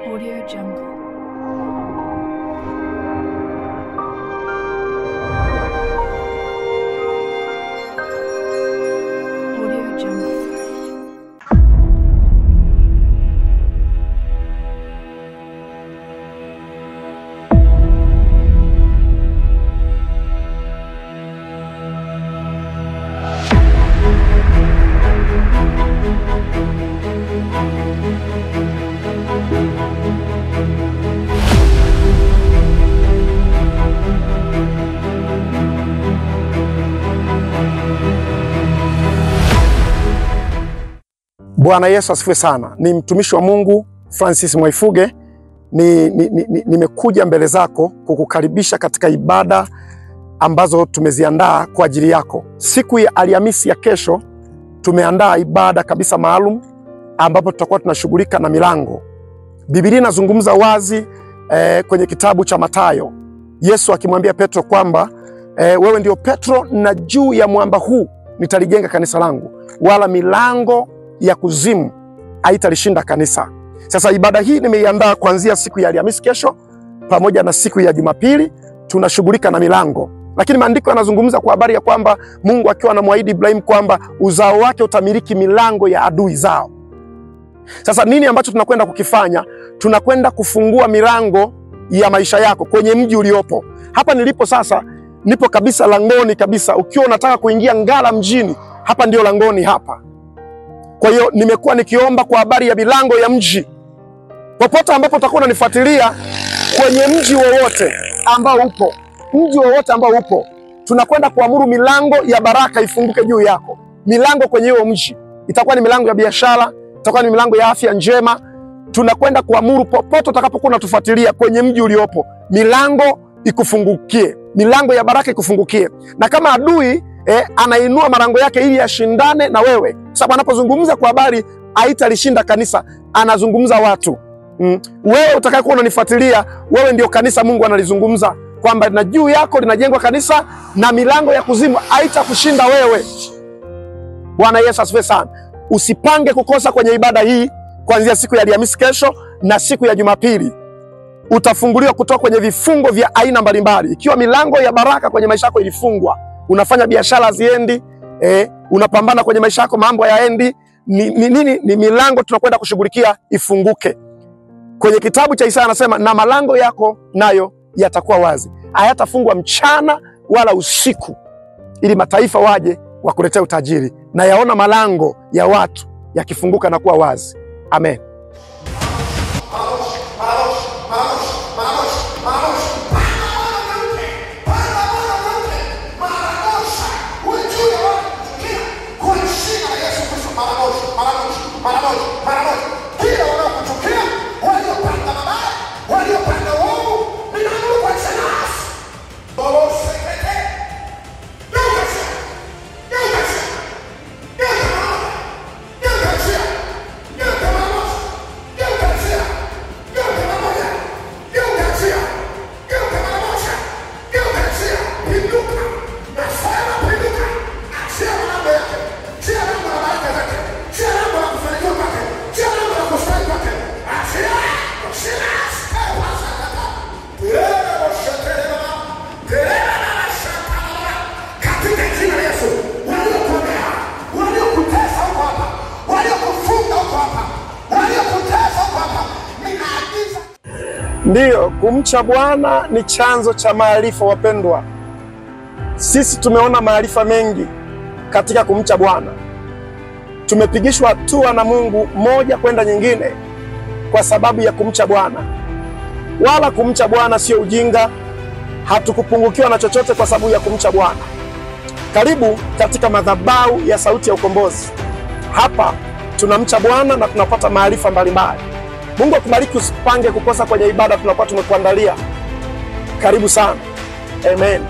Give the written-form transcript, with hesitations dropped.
Audio Jungle. Audio Jungle. Bwana Yesu asifiwe sana. Ni mtumishi wa Mungu Francis Mwaifuge. Nimekuja mbele zako kukukaribisha katika ibada ambazo tumeziandaa kwa ajili yako. Siku ya Alhamisi ya kesho tumeandaa ibada kabisa maalum ambapo tutakuwa tunashughulika na milango. Biblia inazungumza wazi kwenye kitabu cha Mathayo, Yesu akimwambia Petro kwamba wewe ndio Petro, na juu ya mwamba huu nitalijenga kanisa langu, wala milango ya kuzimu haitalishinda kanisa. Sasa ibada hii nimeiandaa kuanzia siku ya Alhamisi kesho pamoja na siku ya Jumapili tunashughulika na milango. Lakini maandiko yanazungumza kwa habari ya kwamba Mungu akiwa anamwahidi Ibrahim kwamba uzao wake utamiliki milango ya adui zao. Sasa nini ambacho tunakwenda kukifanya? Tunakwenda kufungua milango ya maisha yako kwenye mji uliopo. Hapa nilipo sasa, nipo kabisa langoni kabisa. Ukiwa unataka kuingia Ngara mjini, hapa ndio langoni hapa. Kwa hiyo nimekuwa nikiomba kwa habari ya milango ya mji. Popote ambapo utakuwa unanifuatilia kwenye mji wowote ambao upo, tunakwenda kuamuru milango ya baraka ifunguke juu yako. Milango kwenye huo mji itakuwa ni milango ya biashara, itakuwa ni milango ya afya njema. Tunakwenda kuamuru popote utakapokuwa unatufuatilia kwenye mji uliopo, milango ikufungukie, milango ya baraka ikufungukie. Na kama adui anainua malango yake ili ashindane na wewe, sababu anapozungumza kwa habari haitalishinda kanisa, anazungumza watu. Wewe utakayokuwa unanifuatilia, wewe ndio kanisa Mungu analizungumza kwamba na juu yako linajengwa kanisa na milango ya kuzimu haitakushinda wewe. Bwana Yesu asifiwe sana. Usipange kukosa kwenye ibada hii kuanzia siku ya Alhamisi kesho na siku ya Jumapili. Utafunguliwa kutoka kwenye vifungo vya aina mbalimbali. Ikiwa milango ya baraka kwenye maisha yako ilifungwa, unafanya biashara haziendi, unapambana kwenye maisha yako mambo hayaendi, ni milango tunakwenda kushughulikia ifunguke. Kwenye kitabu cha Isaya anasema na malango yako nayo yatakuwa wazi, hayatafungwa mchana wala usiku, ili mataifa waje wakuletea utajiri. Na yaona malango ya watu yakifunguka na kuwa wazi. Amen. Ndiyo, kumcha Bwana ni chanzo cha maarifa wapendwa. Sisi tumeona maarifa mengi katika kumcha Bwana. Tumepigishwa hatua na Mungu moja kwenda nyingine kwa sababu ya kumcha Bwana. Wala kumcha Bwana sio ujinga. Hatukupungukiwa na chochote kwa sababu ya kumcha Bwana. Karibu katika madhabahu ya Sauti ya Ukombozi. Hapa tunamcha Bwana na tunapata maarifa mbalimbali. Mungu akubariki, usipange kukosa kwenye ibada tunakuwa tumekuandalia. Karibu sana. Amen.